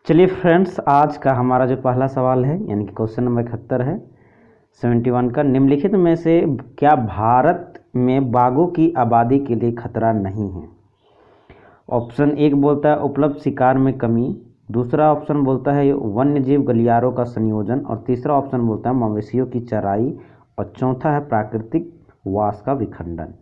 चलिए फ्रेंड्स, आज का हमारा जो पहला सवाल है यानी कि क्वेश्चन नंबर 71 है 71 का, निम्नलिखित में से क्या भारत में बाघों की आबादी के लिए खतरा नहीं है। ऑप्शन एक बोलता है उपलब्ध शिकार में कमी, दूसरा ऑप्शन बोलता है वन्यजीव गलियारों का संयोजन, और तीसरा ऑप्शन बोलता है मवेशियों की चराई, और चौथा है प्राकृतिक वास का विखंडन।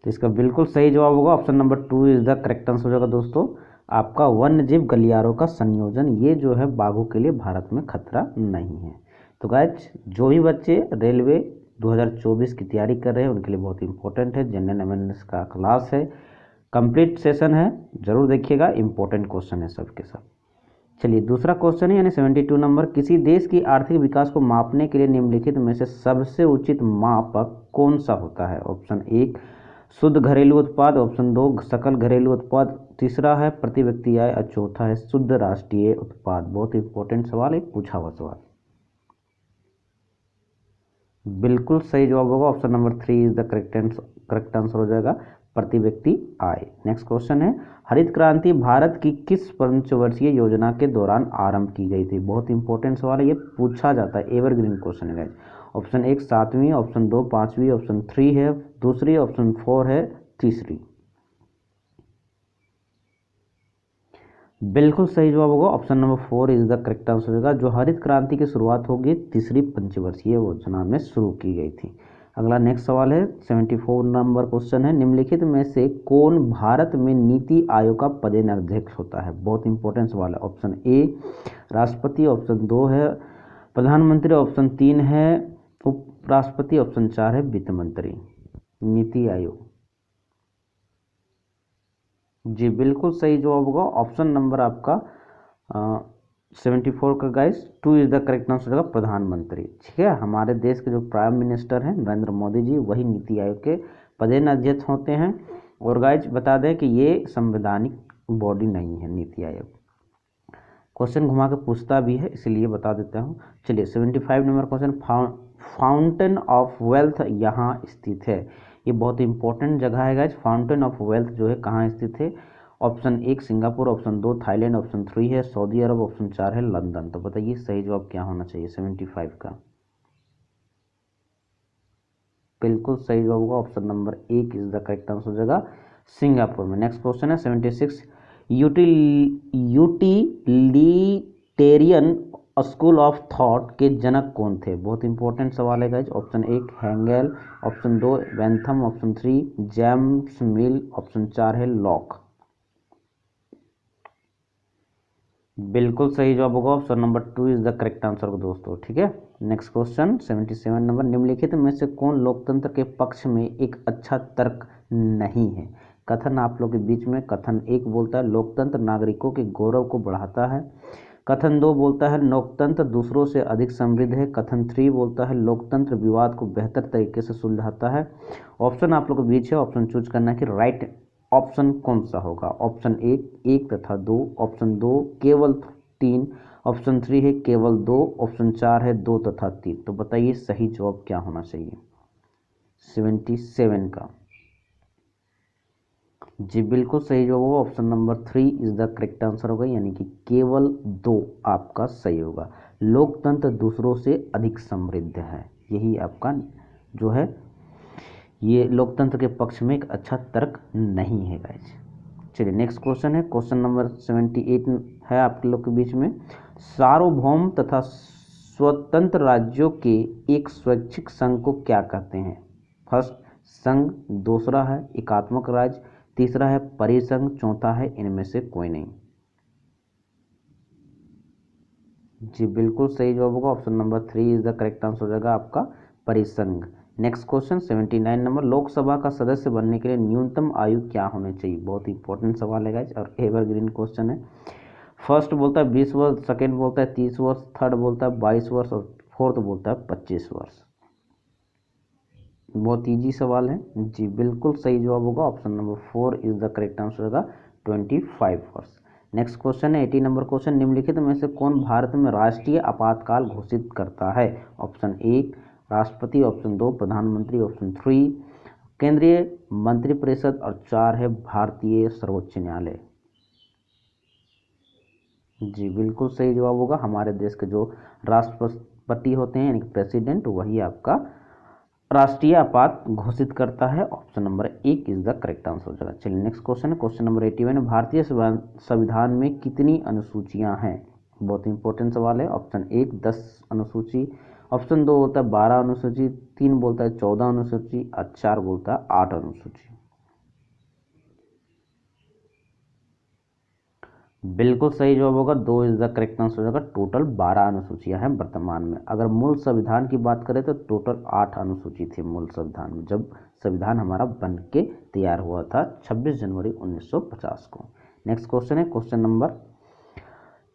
तो इसका बिल्कुल सही जवाब होगा option number 2 is the correct answer हो जाएगा दोस्तों आपका, वन्यजीव गलियारों का संयोजन। ये जो है बाघों के लिए भारत में खतरा नहीं है। तो गाइज, जो भी बच्चे रेलवे 2024 की तैयारी कर रहे हैं उनके लिए बहुत इंपॉर्टेंट है। जनरल अवेयरनेस का क्लास है, कंप्लीट सेशन है, जरूर देखिएगा, इंपॉर्टेंट क्वेश्चन है सबके सब। चलिए दूसरा क्वेश्चन है यानी 72 नंबर, किसी देश की आर्थिक विकास को मापने के लिए निम्नलिखित में से सबसे उचित मापक कौन सा होता है। ऑप्शन एक शुद्ध घरेलू उत्पाद, ऑप्शन दो सकल घरेलू उत्पाद, तीसरा है प्रति व्यक्ति आय, और चौथा है शुद्ध राष्ट्रीय उत्पाद। बहुत इंपॉर्टेंट सवाल है, पूछा हुआ सवाल। बिल्कुल सही जवाब होगा option number 3 is the correct answer हो जाएगा, प्रति व्यक्ति आय। नेक्स्ट क्वेश्चन है, हरित क्रांति भारत की किस पंचवर्षीय योजना के दौरान आरंभ की गई थी। बहुत इंपॉर्टेंट सवाल है, ये पूछा जाता है, एवरग्रीन क्वेश्चन है। ऑप्शन एक 7वीं, ऑप्शन 2 5वीं, ऑप्शन 3 है दूसरी, ऑप्शन 4 है तीसरी। बिल्कुल सही जवाब होगा option number 4 is the correct answer होगा। जो हरित क्रांति की शुरुआत होगी तीसरी पंचवर्षीय योजना में शुरू की गई थी। अगला नेक्स्ट सवाल है 74 नंबर क्वेश्चन है, निम्नलिखित में से कौन भारत में नीति आयोग का पदेनाध्यक्ष होता है। बहुत इंपॉर्टेंट सवाल है। ऑप्शन ए राष्ट्रपति, ऑप्शन 2 है प्रधानमंत्री, ऑप्शन 3 है उपराष्ट्रपति, ऑप्शन 4 है वित्त मंत्री। नीति आयोग, जी बिल्कुल सही जवाब होगा ऑप्शन नंबर आपका 74 का guys 2 is the correct answer होगा प्रधानमंत्री। ठीक है, हमारे देश के जो प्राइम मिनिस्टर हैं नरेंद्र मोदी जी, वही नीति आयोग के पदेनाध्यक्ष होते हैं। और गाइस बता दें कि ये संवैधानिक बॉडी नहीं है नीति आयोग। क्वेश्चन घुमा के पूछता भी है, इसलिए बता देता हूँ। चलिए 75 number question, fountain of wealth यहाँ स्थित है। ये बहुत इंपॉर्टेंट जगह है गाइज। फाउंटेन ऑफ वेल्थ जो है कहाँ स्थित है। ऑप्शन एक सिंगापुर, ऑप्शन 2 थाईलैंड, ऑप्शन 3 है सऊदी अरब, ऑप्शन 4 है लंदन। तो बताइए सही जवाब क्या होना चाहिए 75 का। बिल्कुल सही जवाब होगा option number 1 is the correct answer हो जाएगा, सिंगापुर में। नेक्स्ट क्वेश्चन है 76, यूटिलिटेरियन स्कूल ऑफ थॉट के जनक कौन थे। बहुत इंपॉर्टेंट सवाल है गाइज। ऑप्शन 1 हेंगेल, option 2 Bentham, option 3 James Mill, option 4 है लॉक। बिल्कुल सही जवाब होगा option number 2 is the correct answer दोस्तों। ठीक है, नेक्स्ट क्वेश्चन 77 नंबर, निम्नलिखित में से कौन लोकतंत्र के पक्ष में एक अच्छा तर्क नहीं है। कथन आप लोग के बीच में, कथन 1 बोलता है लोकतंत्र नागरिकों के गौरव को बढ़ाता है, कथन 2 बोलता है लोकतंत्र दूसरों से अधिक समृद्ध है, कथन 3 बोलता है लोकतंत्र विवाद को बेहतर तरीके से सुलझाता है। ऑप्शन आप लोग के बीच है, ऑप्शन चूज करना है कि राइट ऑप्शन कौन सा होगा। ऑप्शन 1 तथा 2, ऑप्शन 2 केवल 3, ऑप्शन 3 है केवल 2, ऑप्शन 4 है 2 तथा 3। तो बताइए सही जवाब क्या होना चाहिए 77 का। जी बिल्कुल सही जवाब होगा option number 3 is the correct answer होगा, यानी कि केवल 2 आपका सही होगा। लोकतंत्र दूसरों से अधिक समृद्ध है, यही आपका जो है ये लोकतंत्र के पक्ष में एक अच्छा तर्क नहीं है गाइज। चलिए नेक्स्ट क्वेश्चन है, क्वेश्चन नंबर 78 है आपके लोग के बीच में, सार्वभौम तथा स्वतंत्र राज्यों के एक स्वैच्छिक संघ को क्या कहते हैं। फर्स्ट संघ, दूसरा है एकात्मक राज्य, तीसरा है परिसंघ, चौथा है इनमें से कोई नहीं। जी बिल्कुल सही जवाब होगा option number 3 is the correct answer हो जाएगा आपका परिसंघ। नेक्स्ट क्वेश्चन 79 नंबर, लोकसभा का सदस्य बनने के लिए न्यूनतम आयु क्या होनी चाहिए। बहुत इंपॉर्टेंट सवाल है गाइस और एवरग्रीन क्वेश्चन है। फर्स्ट बोलता है 20 वर्ष, सेकेंड बोलता है 30 वर्ष, थर्ड बोलता है 22 वर्ष, और फोर्थ बोलता है 25 वर्ष। बहुत इजी सवाल है। जी बिल्कुल सही जवाब होगा option number 4 is the correct answer होगा 25 वर्ष। नेक्स्ट क्वेश्चन है 80 नंबर क्वेश्चन, निम्नलिखित में से कौन भारत में राष्ट्रीय आपातकाल घोषित करता है। ऑप्शन 1 राष्ट्रपति, ऑप्शन 2 प्रधानमंत्री, ऑप्शन 3 केंद्रीय मंत्रिपरिषद, और 4 है भारतीय सर्वोच्च न्यायालय। जी बिल्कुल सही जवाब होगा। हमारे देश के जो राष्ट्रपति होते हैं यानी कि प्रेसिडेंट, वही आपका राष्ट्रीय आपात घोषित करता है। Option number 1 is the correct answer हो जाएगा। चलिए नेक्स्ट क्वेश्चन है, क्वेश्चन नंबर 81। भारतीय संविधान में कितनी अनुसूचियां हैं? बहुत इंपॉर्टेंट सवाल है। ऑप्शन 1 10 अनुसूची, ऑप्शन 2 बोलता है 12 अनुसूची, 3 बोलता है 14 अनुसूची और 4 बोलता है 8 अनुसूची। बिल्कुल सही जवाब होगा, 2 इज द करेक्ट आंसर हो जाएगा। टोटल 12 अनुसूचियां हैं वर्तमान में। अगर मूल संविधान की बात करें तो टोटल 8 अनुसूची थी मूल संविधान में, जब संविधान हमारा बन के तैयार हुआ था 26 जनवरी 1950 को। नेक्स्ट क्वेश्चन है, क्वेश्चन नंबर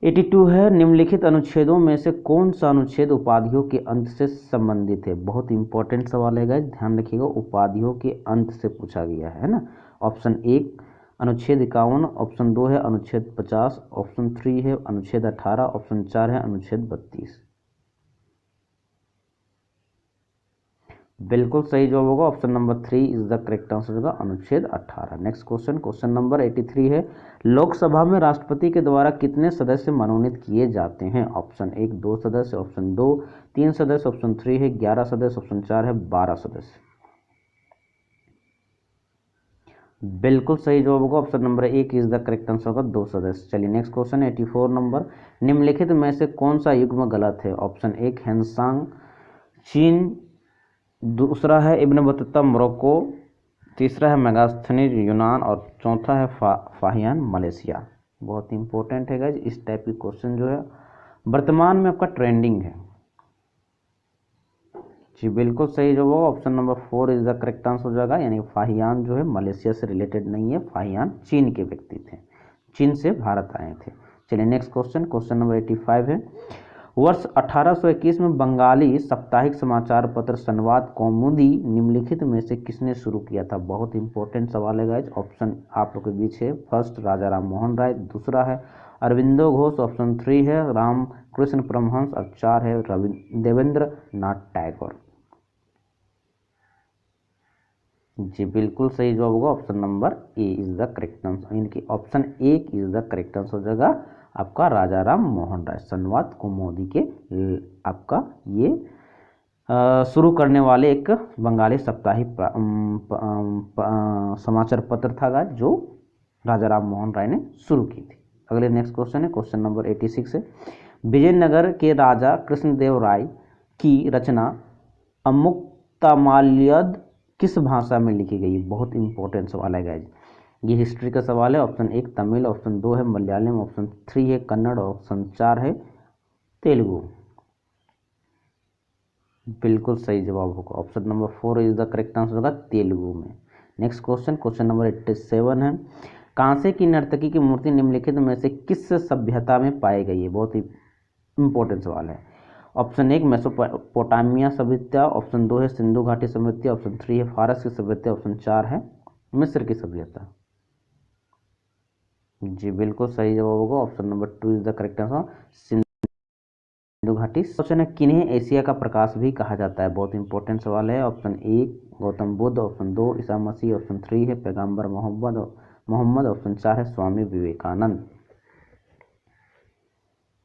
82 है। निम्नलिखित अनुच्छेदों में से कौन सा अनुच्छेद उपाधियों के अंत से संबंधित है? बहुत इंपॉर्टेंट सवाल है गाइस, ध्यान रखिएगा, उपाधियों के अंत से पूछा गया है ना। ऑप्शन 1 अनुच्छेद 51, ऑप्शन 2 है अनुच्छेद 50, ऑप्शन 3 है अनुच्छेद 18, ऑप्शन 4 है अनुच्छेद 32। बिल्कुल सही जवाब होगा, option number 3 is the correct answer होगा, अनुच्छेद 18। नेक्स्ट क्वेश्चन, क्वेश्चन नंबर 83 है। लोकसभा में राष्ट्रपति के द्वारा कितने सदस्य मनोनीत किए जाते हैं? ऑप्शन 1 2 सदस्य, ऑप्शन 2 3 सदस्य, ऑप्शन 3 है 11 सदस्य, ऑप्शन 4 है 12 सदस्य। बिल्कुल सही जवाब होगा, option number 1 is the correct answer होगा, 2 सदस्य। चलिए नेक्स्ट क्वेश्चन 84 नंबर। निम्नलिखित में से कौन सा युग्म गलत है? ऑप्शन 1 हैंसांग चीन, दूसरा है इब्न बतूता मोरक्को, तीसरा है मेगास्थनीज यूनान और चौथा है फाहियान मलेशिया। बहुत इंपॉर्टेंट है गाइज, इस टाइप की क्वेश्चन जो है वर्तमान में आपका ट्रेंडिंग है। जी बिल्कुल सही जवाब, option number 4 is the correct answer हो जाएगा, यानी फाहियान जो है मलेशिया से रिलेटेड नहीं है, फाहियान चीन के व्यक्ति थे, चीन से भारत आए थे। चलिए नेक्स्ट क्वेश्चन, क्वेश्चन नंबर 85 है। वर्ष 1821 में बंगाली साप्ताहिक समाचार पत्र संवाद कौमुदी निम्नलिखित में से किसने शुरू किया था? बहुत इंपॉर्टेंट सवाल है गाइज, ऑप्शन आप लोग के बीच है। फर्स्ट राजा राम मोहन राय, दूसरा है अरविंदो घोष, ऑप्शन 3 है राम कृष्ण परमहंस और 4 है देवेंद्र नाथ टैगोर। जी बिल्कुल सही जवाब होगा, option number A is the correct answer, यानी कि option 1 is the correct answer हो जाएगा आपका राजा राम मोहन राय। संवाद कौमुदी के आपका ये शुरू करने वाले एक बंगाली साप्ताहिक समाचार पत्र था जो राजा राम मोहन राय ने शुरू की थी। अगले नेक्स्ट क्वेश्चन है, क्वेश्चन नंबर 86 है। विजयनगर के राजा कृष्णदेव राय की रचना अमुक्तमाल्यद किस भाषा में लिखी गई? बहुत इंपॉर्टेंट सवाल है गाइज, ये हिस्ट्री का सवाल है। ऑप्शन 1 तमिल, ऑप्शन 2 है मलयालम, ऑप्शन 3 है कन्नड़, ऑप्शन 4 है तेलुगु। बिल्कुल सही जवाब होगा, option number 4 is the correct answer होगा, तेलुगु में। नेक्स्ट क्वेश्चन, क्वेश्चन नंबर 87 है। कांसे की नर्तकी की मूर्ति निम्नलिखित में से किस सभ्यता में पाई गई है? बहुत ही इंपॉर्टेंट सवाल है। ऑप्शन 1 मेसोपोटामिया सभ्यता, ऑप्शन 2 है सिंधु घाटी सभ्यता, ऑप्शन 3 है फारस की सभ्यता, ऑप्शन 4 है मिस्र की सभ्यता। जी बिल्कुल सही जवाब होगा, option number 2 is the correct answer, Sindhu घाटी। क्वेश्चन है, किन्हें एशिया का प्रकाश भी कहा जाता है? बहुत इंपॉर्टेंट सवाल है। Option 1 Gautam Buddha, option 2 Isa Masih, option 3 है पैगंबर मोहम्मद, ऑप्शन 4 है स्वामी विवेकानंद।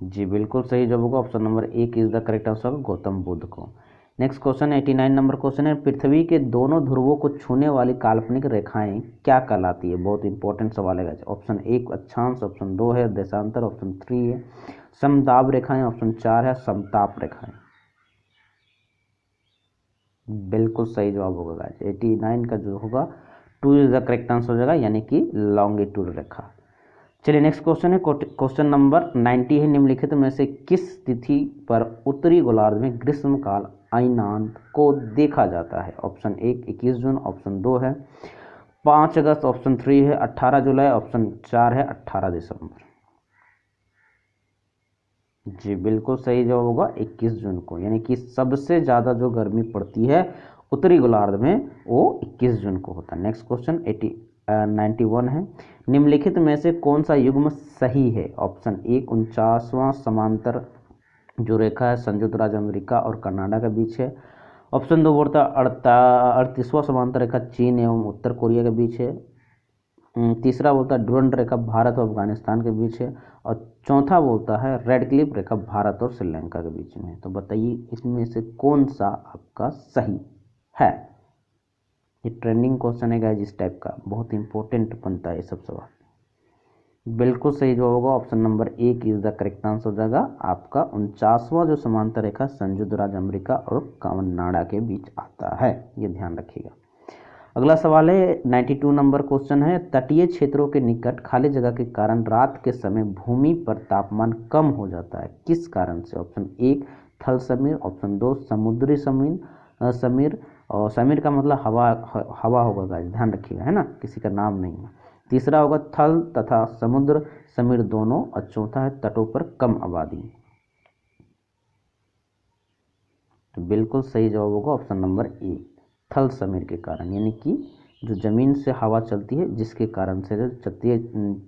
जी बिल्कुल सही जवाब होगा, option number 1 is the correct answer Gautam Buddha को। नेक्स्ट क्वेश्चन 89 नंबर क्वेश्चन है। पृथ्वी के दोनों ध्रुवों को छूने वाली काल्पनिक रेखाएं क्या कहलाती है? बहुत इंपॉर्टेंट सवाल है। ऑप्शन 1 अक्षांश, ऑप्शन 2 है देशांतर, ऑप्शन 3 है समताप रेखाएं, ऑप्शन 4 है समताप रेखाएं। बिल्कुल सही जवाब होगा गाइस, 89 का जो होगा 2 इज द करेक्ट आंसर हो जाएगा, यानी कि लॉन्गिट्यूड रेखा। चलिए नेक्स्ट क्वेश्चन है, क्वेश्चन नंबर 90 है। निम्नलिखित में से किस तिथि पर उत्तरी गोलार्ध में ग्रीष्मकाल अयनांत को देखा जाता है? ऑप्शन 1 21 जून, ऑप्शन 2 है 5 अगस्त, ऑप्शन 3 है 18 जुलाई, ऑप्शन 4 है 18 दिसंबर। जी बिल्कुल सही जवाब होगा 21 जून को, यानी कि सबसे ज़्यादा जो गर्मी पड़ती है उत्तरी गोलार्ध में वो 21 जून को होता है। नेक्स्ट क्वेश्चन 91 है। निम्नलिखित में से कौन सा युग्म सही है? ऑप्शन 1 49वां समांतर जो रेखा है संयुक्त राज्य अमेरिका और कनाडा के बीच है, ऑप्शन 2 बोलता 38वां समांतर रेखा चीन एवं उत्तर कोरिया के बीच है, तीसरा बोलता है डुरंड रेखा भारत और अफगानिस्तान के बीच है, और चौथा बोलता है रेड क्लिफ रेखा भारत और श्रीलंका के बीच में है। तो बताइए इसमें से कौन सा आपका सही है। ये ट्रेंडिंग क्वेश्चन है गाइस, इस टाइप का बहुत इंपॉर्टेंट बनता है ये सब सवाल। बिल्कुल सही जवाब होगा option number 1 is the correct answer हो जाएगा आपका। 49वां जो समांतर रेखा संयुक्त राज्य अमेरिका और कनाडा के बीच आता है, ये ध्यान रखिएगा। अगला सवाल है 92 नंबर क्वेश्चन है, तटीय क्षेत्रों के निकट खाली जगह के कारण रात के समय भूमि पर तापमान कम हो जाता है, किस कारण से। ऑप्शन 1 थल समीर, ऑप्शन 2 समुद्री समीर, और समीर का मतलब हवा होगा गाइस, ध्यान रखिएगा, है ना, किसी का नाम नहीं है। तीसरा होगा थल तथा समुद्र समीर दोनों, और चौथा है तटों पर कम आबादी। तो बिल्कुल सही जवाब होगा ऑप्शन नंबर 1 थल समीर के कारण, यानी कि जो जमीन से हवा चलती है जिसके कारण से जो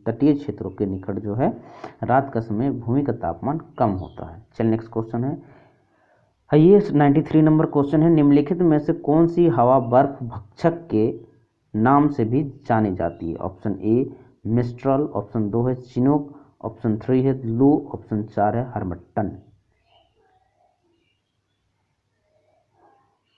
तटीय क्षेत्रों के निकट जो है रात का समय भूमि का तापमान कम होता है। चलिए नेक्स्ट क्वेश्चन है, ये 93 नंबर क्वेश्चन है, निम्नलिखित में से कौन सी हवा बर्फ भक्षक के नाम से भी जानी जाती है। ऑप्शन ए मिस्ट्रल, ऑप्शन 2 है चिनूक, ऑप्शन 3 है लू, ऑप्शन 4 है हरमट्टन।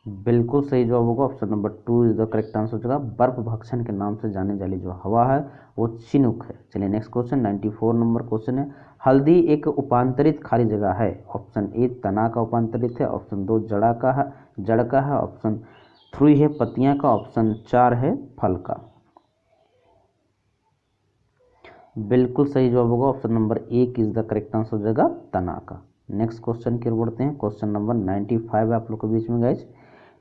बिल्कुल सही जवाब होगा option number 2 is the correct answer हो जाएगा। बर्फ भक्षण के नाम से जाने वाली जो हवा है वो चिनूक है। चलिए नेक्स्ट क्वेश्चन 94 नंबर क्वेश्चन है, हल्दी एक उपांतरित खाली जगह है। ऑप्शन ए तना का उपांतरित है, ऑप्शन 2 जड़ का है, ऑप्शन 3 है पत्तियां का, ऑप्शन 4 है फल का। बिल्कुल सही जवाब होगा option number 1 is the correct answer हो जाएगा तना का। नेक्स्ट क्वेश्चन की ओर बढ़ते हैं, क्वेश्चन नंबर 95 है आप लोग के बीच में गाइज,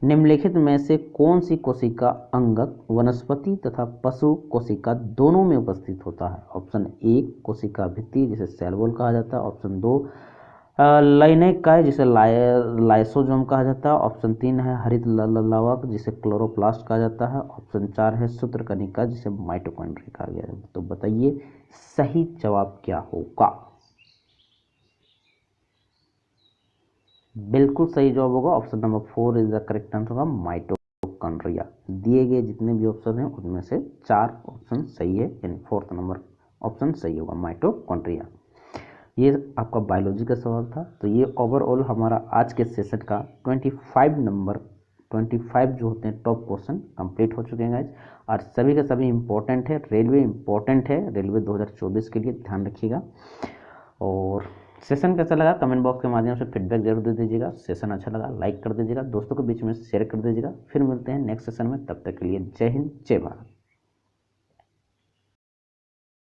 निम्नलिखित में से कौन सी कोशिका अंगक वनस्पति तथा पशु कोशिका दोनों में उपस्थित होता है। ऑप्शन 1 कोशिका भित्ति जिसे सेल वॉल कहा जाता है, ऑप्शन 2 लैनैकाय जिसे लाइसोजोम कहा जाता है, ऑप्शन 3 है हरित लवक जिसे क्लोरोप्लास्ट कहा जाता है, ऑप्शन 4 है सूत्रकणिका जिसे माइटोकॉन्ड्रिया कहा गया है। तो बताइए सही जवाब क्या होगा। बिल्कुल सही जवाब होगा option number 4 is the correct answer होगा माइटोकॉन्ड्रिया। दिए गए जितने भी ऑप्शन हैं उनमें से 4 ऑप्शन सही है, यानी 4th नंबर ऑप्शन सही होगा माइटोकॉन्ड्रिया। ये आपका बायोलॉजी का सवाल था। तो ये ओवरऑल हमारा आज के सेशन का 25 जो होते हैं टॉप क्वेश्चन कंप्लीट हो चुके हैं गाइज, और सभी के सभी इंपॉर्टेंट है। रेलवे इंपॉर्टेंट है, रेलवे 2024 के लिए ध्यान रखिएगा। और सेशन कैसा लगा कमेंट बॉक्स के माध्यम से फीडबैक जरूर दे दीजिएगा। सेशन अच्छा लगा लाइक कर दीजिएगा, दोस्तों के बीच में शेयर कर दीजिएगा। फिर मिलते हैं नेक्स्ट सेशन में, तब तक के लिए जय हिंद जय भारत।